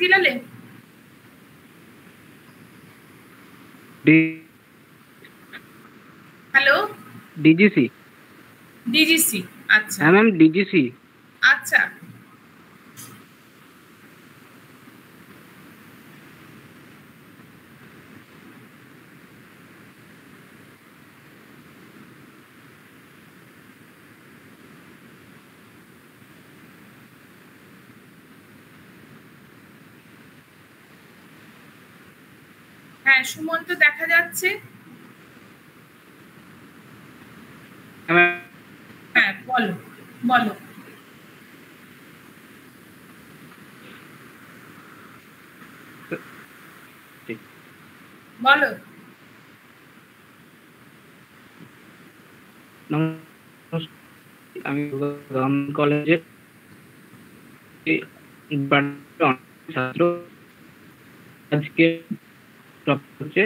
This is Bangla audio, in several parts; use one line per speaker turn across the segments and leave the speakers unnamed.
জিলালে? Hello,
DGC.
ডিজিসি, আচ্ছা।
হ্যাঁ ম্যাম, ডিজিসি।
আচ্ছা, হ্যাঁ সুমন্ত দেখা যাচ্ছে। হ্যাঁ বলো বলো। বলো।
আমি কলেজের ছাত্র। আজকে হচ্ছে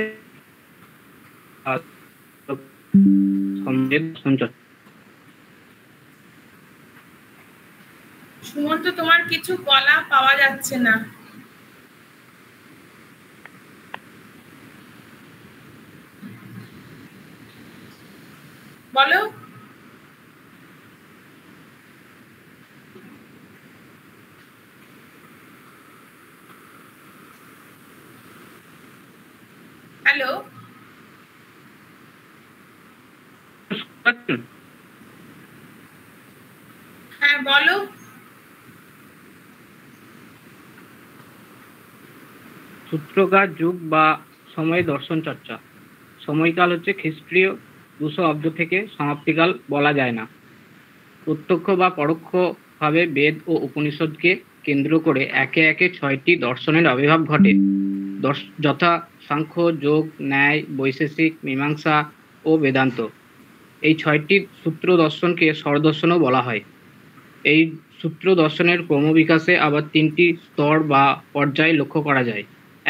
সুমন্ত তোমার কিছু গলা পাওয়া যাচ্ছে না। বলো। হ্যালো, হ্যাঁ বলো।
সূত্রকার যুগ বা সময় দর্শন চর্চা। সময়কাল হচ্ছে খ্রিস্টীয় 200 অব্দ থেকে সমাপ্তিকাল বলা যায় না। প্রত্যক্ষ বা পরোক্ষ ভাবে বেদ ও উপনিষদকে কেন্দ্র করে একে একে 6টি দর্শনের আবির্ভাব ঘটে, যথা সাংখ্য, যোগ, ন্যায়, বৈশেষিক, মীমাংসা ও বেদান্ত। এই 6টি সূত্র দর্শনকে স্বরদর্শনও বলা হয়। এই সূত্র দর্শনের ক্রমবিকাশে আবার 3টি স্তর বা পর্যায় লক্ষ্য করা যায়।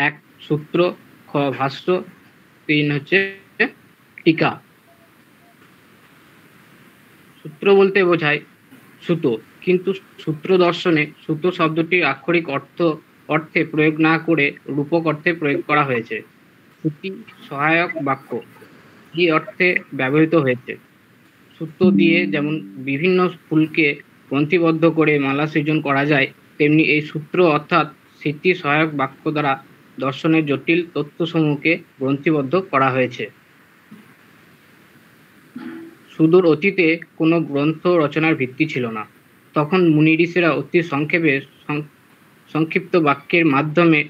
1 সূত্র, ভাষ্য, 3 হচ্ছে টিকা। সূত্র বলতে বোঝায় সুতো, কিন্তু সূত্র দর্শনে সুতো শব্দটির আক্ষরিক অর্থে প্রয়োগ না করে রূপক অর্থে প্রয়োগ করা হয়েছে। শ্রুতি সহায়ক বাক্য এই অর্থে ব্যবহৃত হয়েছে। সূত্র দিয়ে যেমন বিভিন্ন ফুলকে গ্রন্থিবদ্ধ করে মালা সৃজন করা যায়, তেমনি এই সূত্র অর্থাৎ স্মৃতি সহায়ক বাক্য দ্বারা দর্শনের জটিল তথ্যসমূহকে গ্রন্থিবদ্ধ করা হয়েছে। সুদূর অতীতে কোনো গ্রন্থ রচনার ভিত্তি ছিল না। তখন মুনি ঋষিরা অতি সংক্ষেপে সংক্ষিপ্ত বাক্যের মাধ্যমে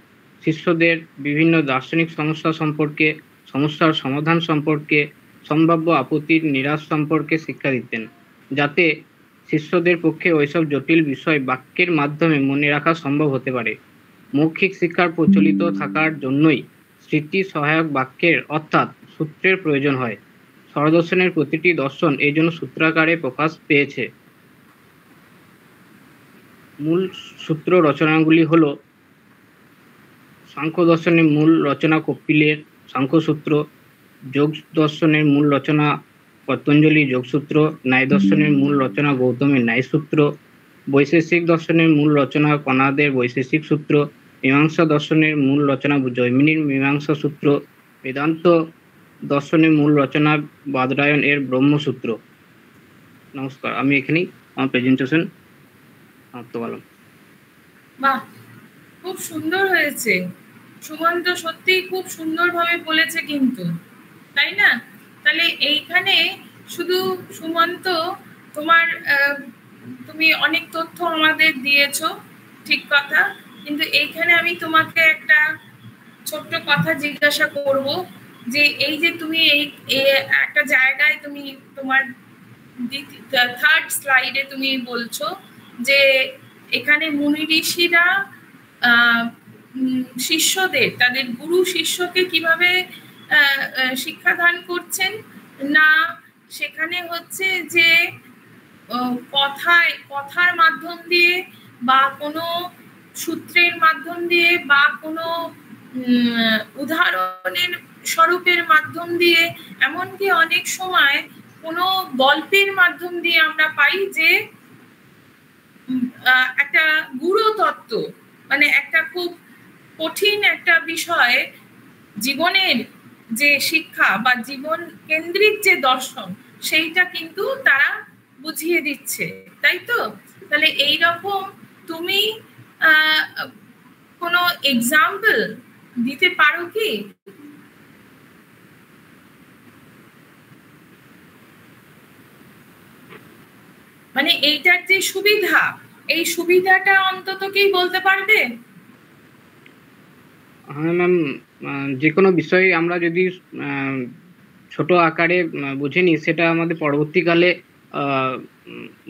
শিষ্যদের বিভিন্ন দার্শনিক সমস্যা সম্পর্কে, সমস্যার সমাধান সম্পর্কে, সম্ভাব্য আপত্তির নিরাশ সম্পর্কে শিক্ষা দিতেন, যাতে শিষ্যদের পক্ষে ওইসব জটিল বিষয় বাক্যের মাধ্যমে মনে রাখা সম্ভব হতে পারে। মৌখিক শিক্ষার প্রচলিত থাকার জন্যই স্মৃতি সহায়ক বাক্যের অর্থাৎ সূত্রের প্রয়োজন হয়। স্বরদর্শনের প্রতিটি দর্শন এই জন্য সূত্রাকারে প্রকাশ পেয়েছে। মূল সূত্র রচনাগুলি হল: সাংখ্য দর্শনের মূল রচনা কপিলের সাংখ্যসূত্র, যোগ দর্শনের মূল রচনা পতঞ্জলি যোগসূত্র, ন্যায় দর্শনের মূল রচনা গৌতমের ন্যায়সূত্র, বৈশেষিক দর্শনের মূল রচনা কণাদের বৈশেষিক সূত্র, মীমাংসা দর্শনের মূল রচনা জৈমিনীর মীমাংসা সূত্র, বেদান্ত দর্শনের মূল রচনা বাদরায়ণ এর ব্রহ্মসূত্র। নমস্কার, আমি এখানেই আমার প্রেজেন্টেশন সমাপ্ত করলাম।
বাহ, খুব সুন্দর হয়েছে সুমন্ত, সত্যিই খুব সুন্দরভাবে বলেছে কিন্তু, তাই না? তাহলে এইখানে শুধু সুমন্ত তোমার তুমি অনেক তথ্য আমাদের দিয়েছো, ঠিক কথা, কিন্তু এইখানে আমি তোমাকে একটা ছোট্ট কথা জিজ্ঞাসা করব, যে এই যে তুমি এই একটা জায়গায় তুমি তোমার থার্ড স্লাইডে তুমি বলছো যে এখানে মুনি ঋষিরা শিষ্যদের, তাদের গুরু শিষ্যকে কিভাবে শিক্ষাদান করছেন, না সেখানে হচ্ছে যে কথার মাধ্যম দিয়ে বা কোনো সূত্রের মাধ্যম দিয়ে বা কোনো উদাহরণের স্বরূপের মাধ্যম দিয়ে, এমনকি অনেক সময় কোনো গল্পের মাধ্যম দিয়ে আমরা পাই যে একটা গূঢ় তত্ত্ব, মানে একটা খুব কঠিন একটা বিষয়, জীবনের যে শিক্ষা বা জীবন কেন্দ্রিক যে দর্শন, সেইটা কিন্তু তারা বুঝিয়ে দিচ্ছে, তাই তো? তাহলে এইরকম তুমি কোনো এক্সাম্পল দিতে পারো কি? মানে এইটার যে সুবিধা, এই সুবিধাটা অন্তত কি বলতে পারবে?
হ্যাঁ ম্যাম, যে কোনো বিষয় আমরা যদি ছোট আকারে বুঝে নিই, সেটা আমাদের পরবর্তীকালে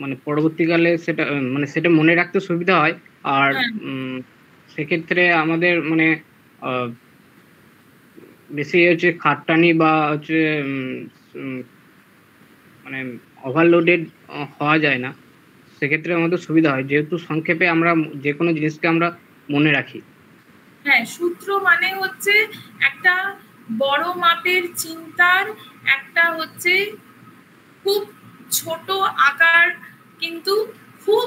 মানে পরবর্তীকালে সেটা মানে সেটা মনে রাখতে সুবিধা হয়। আর
হ্যাঁ,
সেক্ষেত্রে আমাদের মানে বেশি হচ্ছে খাটটানি বা হচ্ছে মানে ওভারলোডেড হওয়া যায় না। সেক্ষেত্রে আমাদের সুবিধা হয়, যেহেতু সংক্ষেপে আমরা যে কোনো জিনিসকে আমরা মনে রাখি।
হ্যাঁ, সূত্র মানে হচ্ছে একটা বড় মাপের চিন্তার একটা হচ্ছে খুব ছোট আকার, কিন্তু খুব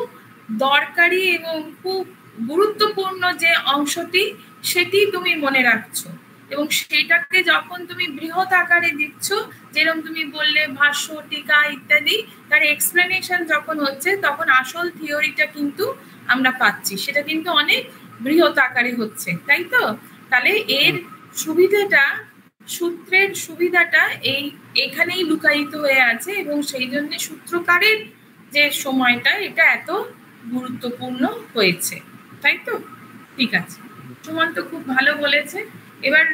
দরকারি এবং খুব গুরুত্বপূর্ণ যে অংশটি, সেটি তুমি মনে রাখছো, এবং সেটাকে যখন তুমি বৃহৎ আকারে দিচ্ছ, যেরকম তুমি বললে ভাষ্য, টিকা ইত্যাদি, তার এক্সপ্লেনেশন যখন হচ্ছে, তখন আসল থিওরিটা কিন্তু আমরা পাচ্ছি, সেটা কিন্তু অনেক বৃহৎ আকারে হচ্ছে, তাই তো? তাহলে এর সুবিধাটা, সূত্রের সুবিধাটা এখানেই লুকায়িত হয়ে আছে, এবং সেই জন্য সূত্রকারের যে সময়টা, এটা এত গুরুত্বপূর্ণ হয়েছে, তাই তো? ঠিক আছে, সুমন্ত খুব ভালো বলেছে। এবার